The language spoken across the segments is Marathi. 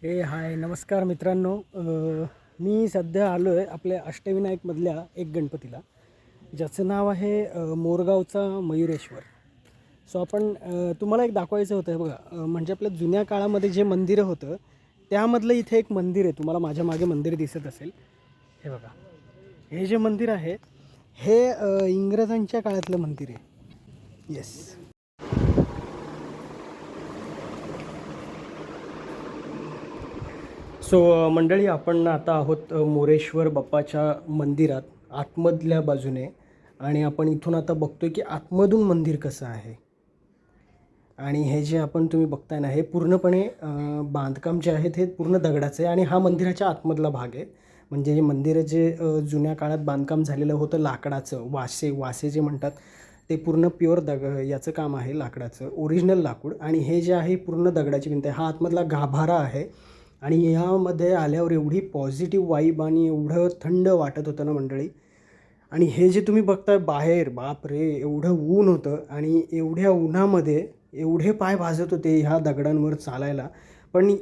हाय नमस्कार मित्रांनो. मी सध्या आलो आहे आपल्या अष्टविनायकमधल्या एक गणपतीला, ज्याचं नाव आहे मोरगावचा मयुरेश्वर. सो आपण तुम्हाला एक दाखवायचं होतं. बघा, म्हणजे आपल्या जुन्या काळामध्ये जे मंदिरं होतं त्यामधलं इथे एक मंदिर आहे. तुम्हाला माझ्या मागे मंदिर दिसत असेल. हे बघा, हे जे मंदिर आहे हे इंग्रजांच्या काळातलं मंदिर आहे. येस. सो मंडळी, आपण आता आहोत मोरेश्वर बाप्पाच्या मंदिरात आतमधल्या बाजूने. आणि आपण इथून आता बघतोय की आतमधून मंदिर कसं आहे. आणि हे जे आपण तुम्ही बघताय ना, हे पूर्णपणे बांधकाम जे आहे ते पूर्ण दगडाचं आहे. आणि हा मंदिराच्या आतमधला भाग आहे. म्हणजे हे मंदिर जे जुन्या काळात बांधकाम झालेलं होतं लाकडाचं, वासे जे म्हणतात, ते पूर्ण प्युअर याचं काम आहे, लाकडाचं ओरिजिनल लाकूड. आणि हे जे आहे पूर्ण दगडाची भिंत आहे. हा आतमधला गाभारा आहे. आणि यामध्ये आल्यावर एवढी पॉझिटिव्ह वाईब आणि एवढं थंड वाटत होतं ना मंडळी. आणि हे जे तुम्ही बघताय बाहेर, बाप रे, एवढं ऊन होतं. आणि एवढ्या उन्हामध्ये एवढे पाय भाजत होते ह्या दगडांवर चालायला. पण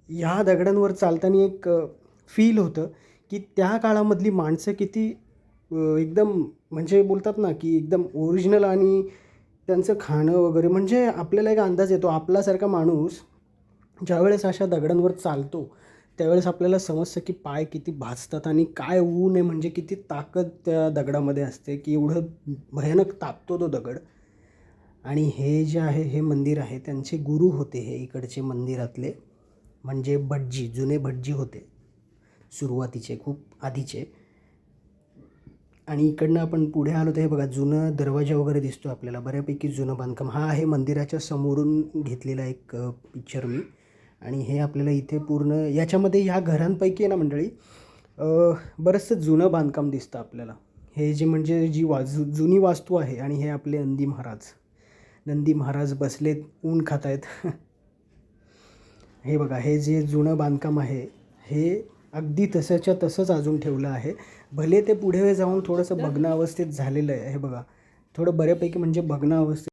ह्या दगडांवर चालताना एक फील होतं की त्या काळामधली माणसं किती एकदम, म्हणजे बोलतात ना की एकदम ओरिजिनल. आणि त्यांचं खाणं वगैरे, म्हणजे आपल्याला एक अंदाज येतो. आपल्यासारखा माणूस ज्यावेळेस अशा दगडांवर चालतो त्यावेळेस आपल्याला समजतं की पाय किती भाजतात आणि काय ऊन आहे, म्हणजे किती ताकद त्या दगडामध्ये असते, की एवढं भयानक तापतो तो दगड. आणि हे जे आहे हे मंदिर आहे, त्यांचे गुरु होते हे इकडचे मंदिरातले, म्हणजे भटजी, जुने भटजी होते सुरुवातीचे, खूप आधीचे. आणि इकडनं आपण पुढे आलो तर हे बघा, जुनं दरवाजा वगैरे दिसतो आपल्याला, बऱ्यापैकी जुनं बांधकाम. हा आहे मंदिराच्या समोरून घेतलेला एक पिक्चर मी. आणि हे आपल्याला इथे पूर्ण याच्यामध्ये ह्या घरांपैकी आहे ना मंडळी, बरंचसं जुनं बांधकाम दिसतं आपल्याला. हे जे म्हणजे जी जुनी वास्तू आहे. आणि हे आपले नंदी महाराज बसलेत, ऊन खात आहेत. हे बघा, हे जे जुनं बांधकाम आहे हे अगदी तसंच्या तसंच अजून ठेवलं आहे. भले ते पुढे जाऊन थोडंसं भग्न अवस्थेत झालेलं आहे. हे बघा, थोडं बऱ्यापैकी म्हणजे भग्न अवस्थेत